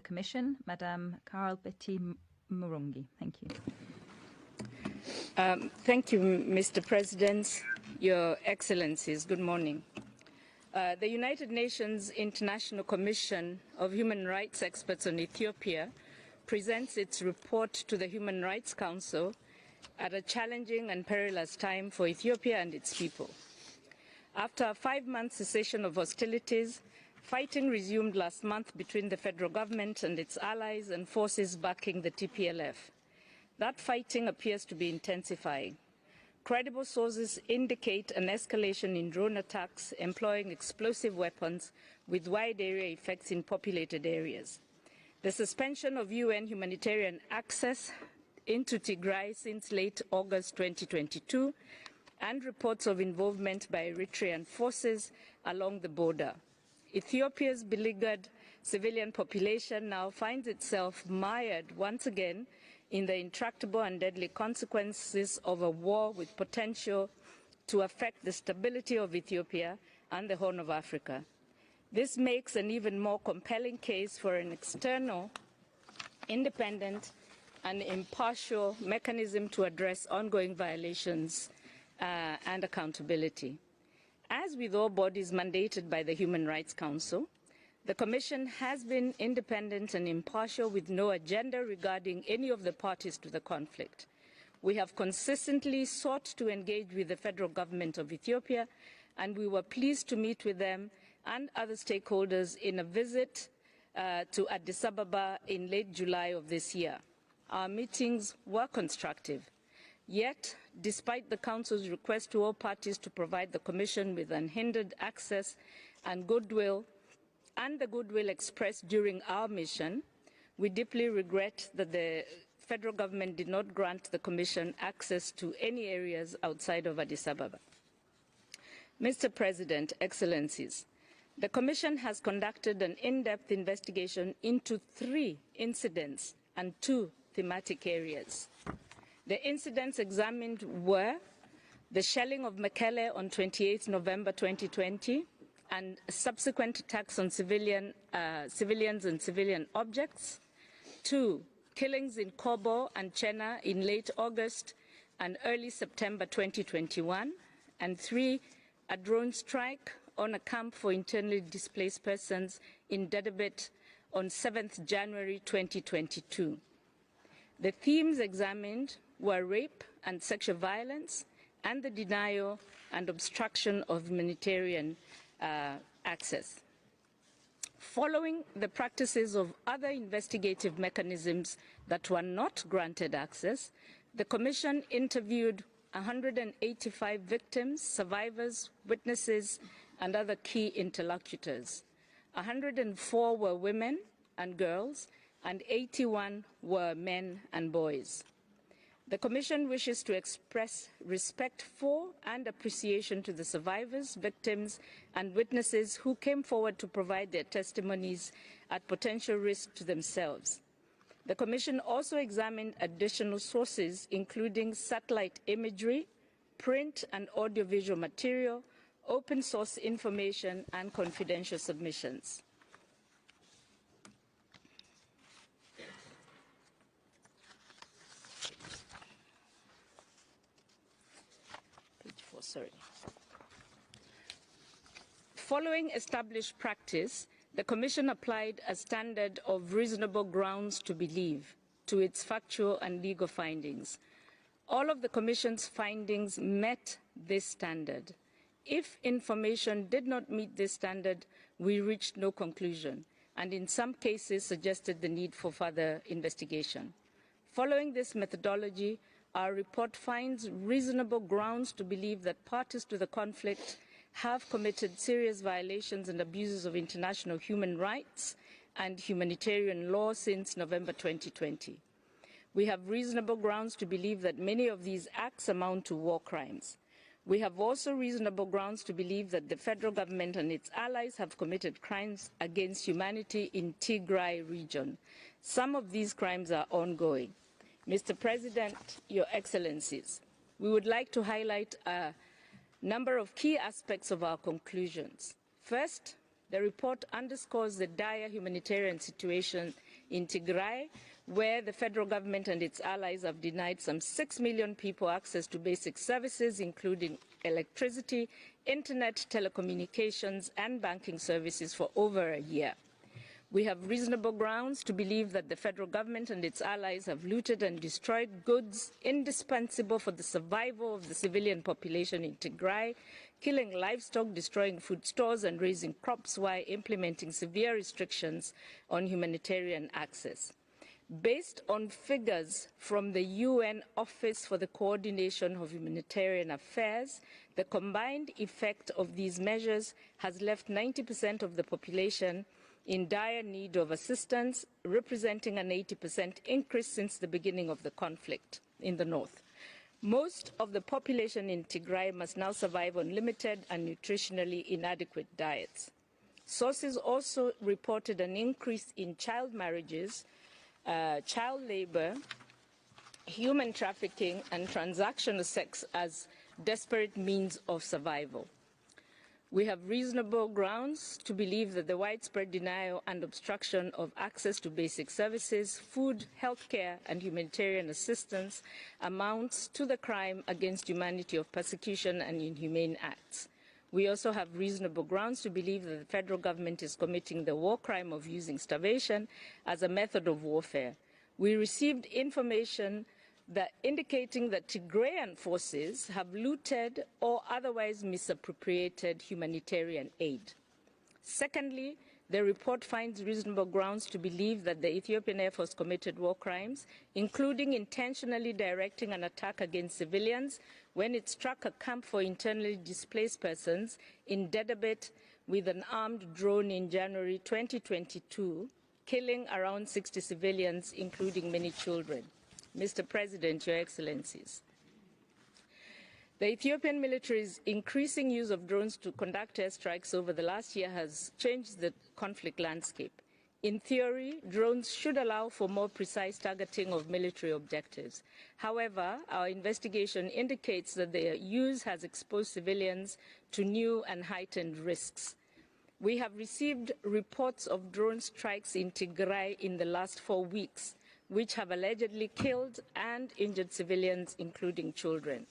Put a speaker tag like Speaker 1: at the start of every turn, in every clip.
Speaker 1: Commission, Madame Carl Betty Murungi. Thank you.
Speaker 2: Thank you, Mr. President, Your Excellencies. Good morning. The United Nations International Commission of Human Rights Experts on Ethiopia presents its report to the Human Rights Council at a challenging and perilous time for Ethiopia and its people. After a 5-month cessation of hostilities, fighting resumed last month between the federal government and its allies and forces backing the TPLF. That fighting appears to be intensifying. Credible sources indicate an escalation in drone attacks employing explosive weapons with wide area effects in populated areas. The suspension of UN humanitarian access into Tigray since late August 2022 and reports of involvement by Eritrean forces along the border. Ethiopia's beleaguered civilian population now finds itself mired once again in the intractable and deadly consequences of a war with potential to affect the stability of Ethiopia and the Horn of Africa. This makes an even more compelling case for an external, independent, and impartial mechanism to address ongoing violations and accountability. As with all bodies mandated by the Human Rights Council, the Commission has been independent and impartial with no agenda regarding any of the parties to the conflict. We have consistently sought to engage with the federal government of Ethiopia, and we were pleased to meet with them and other stakeholders in a visit to Addis Ababa in late July of this year. Our meetings were constructive. Yet, despite the Council's request to all parties to provide the Commission with unhindered access and goodwill, and the goodwill expressed during our mission, we deeply regret that the federal government did not grant the Commission access to any areas outside of Addis Ababa. Mr. President, Excellencies, the Commission has conducted an in-depth investigation into 3 incidents and 2 thematic areas. The incidents examined were the shelling of Mekelle on 28 November 2020, and subsequent attacks on civilians and civilian objects. 2, killings in Kobo and Chena in late August and early September 2021. And 3, a drone strike on a camp for internally displaced persons in Dedebit on 7th January 2022. The themes examined were rape and sexual violence and the denial and obstruction of humanitarian access. Following the practices of other investigative mechanisms that were not granted access, the Commission interviewed 185 victims, survivors, witnesses, and other key interlocutors. 104 were women and girls, and 81 were men and boys. The Commission wishes to express respect for and appreciation to the survivors, victims, and witnesses who came forward to provide their testimonies at potential risk to themselves. The Commission also examined additional sources, including satellite imagery, print and audiovisual material, open source information, and confidential submissions. Following established practice, the Commission applied a standard of reasonable grounds to believe to its factual and legal findings. All of the Commission's findings met this standard. If information did not meet this standard, we reached no conclusion, and in some cases suggested the need for further investigation. Following this methodology, our report finds reasonable grounds to believe that parties to the conflict have committed serious violations and abuses of international human rights and humanitarian law since November 2020. We have reasonable grounds to believe that many of these acts amount to war crimes. We have also reasonable grounds to believe that the federal government and its allies have committed crimes against humanity in Tigray region. Some of these crimes are ongoing. Mr. President, Your Excellencies, we would like to highlight a number of key aspects of our conclusions. First, the report underscores the dire humanitarian situation in Tigray, where the federal government and its allies have denied some 6 million people access to basic services, including electricity, internet, telecommunications, and banking services for over a year. We have reasonable grounds to believe that the federal government and its allies have looted and destroyed goods indispensable for the survival of the civilian population in Tigray, killing livestock, destroying food stores, and raising crops while implementing severe restrictions on humanitarian access. Based on figures from the UN Office for the Coordination of Humanitarian Affairs, the combined effect of these measures has left 90% of the population in dire need of assistance, representing an 80% increase since the beginning of the conflict in the north. Most of the population in Tigray must now survive on limited and nutritionally inadequate diets. Sources also reported an increase in child marriages, child labor, human trafficking, and transactional sex as desperate means of survival. We have reasonable grounds to believe that the widespread denial and obstruction of access to basic services, food, healthcare, and humanitarian assistance amounts to the crime against humanity of persecution and inhumane acts. We also have reasonable grounds to believe that the federal government is committing the war crime of using starvation as a method of warfare. We received information indicating that Tigrayan forces have looted or otherwise misappropriated humanitarian aid. Secondly, the report finds reasonable grounds to believe that the Ethiopian Air Force committed war crimes, including intentionally directing an attack against civilians when it struck a camp for internally displaced persons in Dedabet with an armed drone in January 2022, killing around 60 civilians, including many children. Mr. President, Your Excellencies, the Ethiopian military's increasing use of drones to conduct airstrikes over the last year has changed the conflict landscape. In theory, drones should allow for more precise targeting of military objectives. However, our investigation indicates that their use has exposed civilians to new and heightened risks. We have received reports of drone strikes in Tigray in the last 4 weeks, which have allegedly killed and injured civilians, including children.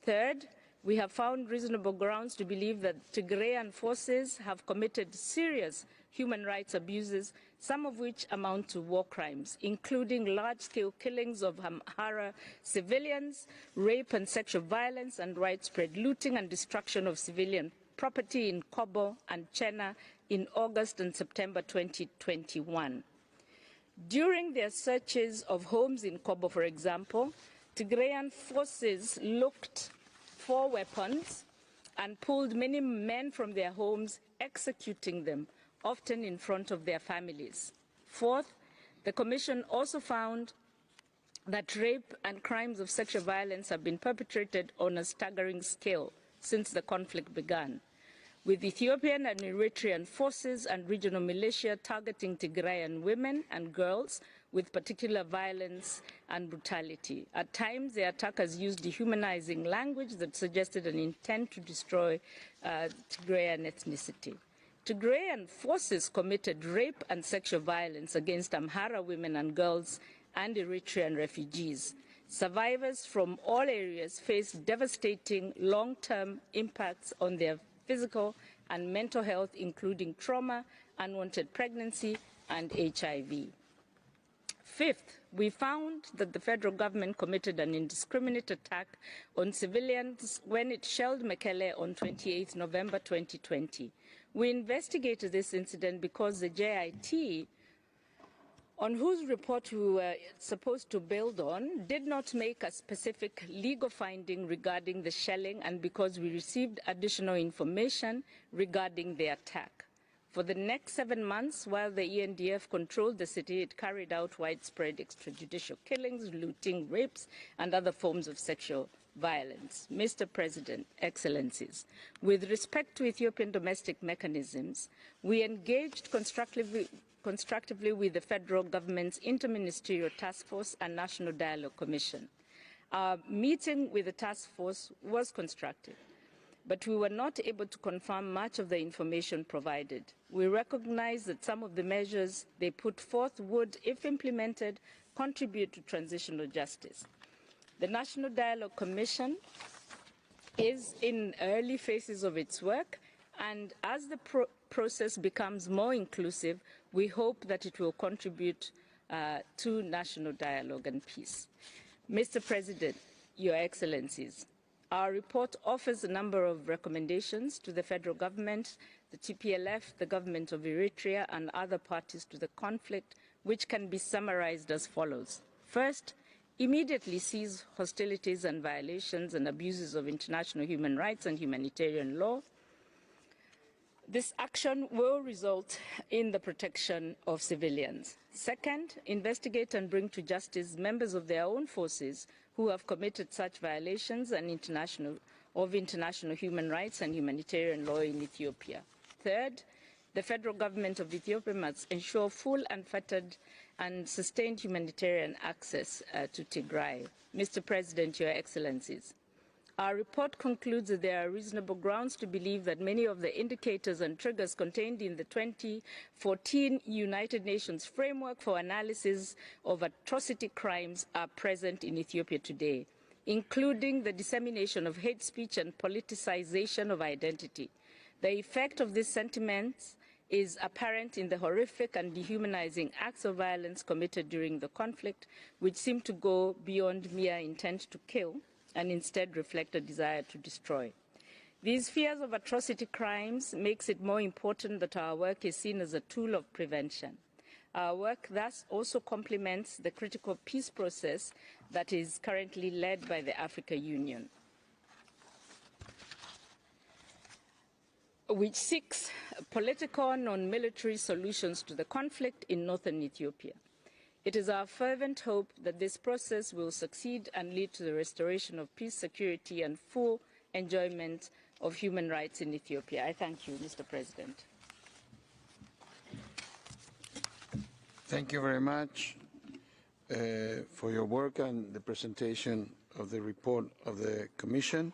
Speaker 2: Third, we have found reasonable grounds to believe that Tigrayan forces have committed serious human rights abuses, some of which amount to war crimes, including large-scale killings of Amhara civilians, rape and sexual violence, and widespread looting and destruction of civilian property in Kobo and Chena in August and September 2021. During their searches of homes in Kobo, for example, Tigrayan forces looked for weapons and pulled many men from their homes, executing them, often in front of their families. Fourth, the Commission also found that rape and crimes of sexual violence have been perpetrated on a staggering scale since the conflict began, with Ethiopian and Eritrean forces and regional militia targeting Tigrayan women and girls with particular violence and brutality. At times, the attackers used dehumanizing language that suggested an intent to destroy Tigrayan ethnicity. Tigrayan forces committed rape and sexual violence against Amhara women and girls and Eritrean refugees. Survivors from all areas face devastating long-term impacts on their physical and mental health, including trauma, unwanted pregnancy, and HIV. Fifth, we found that the federal government committed an indiscriminate attack on civilians when it shelled Mekelle on 28 November 2020. We investigated this incident because the JIT, on whose report we were supposed to build on, did not make a specific legal finding regarding the shelling, and because we received additional information regarding the attack. For the next 7 months, while the ENDF controlled the city, it carried out widespread extrajudicial killings, looting, rapes, and other forms of sexual violence. Mr. President, Excellencies, with respect to Ethiopian domestic mechanisms, we engaged constructively with the federal government's Interministerial Task Force and National Dialogue Commission. Our meeting with the task force was constructive. but we were not able to confirm much of the information provided. We recognize that some of the measures they put forth would, if implemented, contribute to transitional justice. The National Dialogue Commission is in early phases of its work, and as the process becomes more inclusive, we hope that it will contribute to national dialogue and peace. Mr. President, Your Excellencies, our report offers a number of recommendations to the federal government, the TPLF, the government of Eritrea, and other parties to the conflict, which can be summarized as follows. First, immediately cease hostilities and violations and abuses of international human rights and humanitarian law. This action will result in the protection of civilians. Second, investigate and bring to justice members of their own forces who have committed such violations and international human rights and humanitarian law in Ethiopia. Third, the federal government of Ethiopia must ensure full, unfettered, and sustained humanitarian access to Tigray. Mr. President, Your Excellencies, our report concludes that there are reasonable grounds to believe that many of the indicators and triggers contained in the 2014 United Nations Framework for Analysis of Atrocity Crimes are present in Ethiopia today, including the dissemination of hate speech and politicization of identity. The effect of these sentiments is apparent in the horrific and dehumanizing acts of violence committed during the conflict, which seem to go beyond mere intent to kill and instead reflect a desire to destroy. These fears of atrocity crimes makes it more important that our work is seen as a tool of prevention. Our work thus also complements the critical peace process that is currently led by the African Union, which seeks political, non-military solutions to the conflict in northern Ethiopia. It is our fervent hope that this process will succeed and lead to the restoration of peace, security, and full enjoyment of human rights in Ethiopia. I thank you, Mr. President.
Speaker 3: Thank you very much for your work and the presentation of the report of the Commission.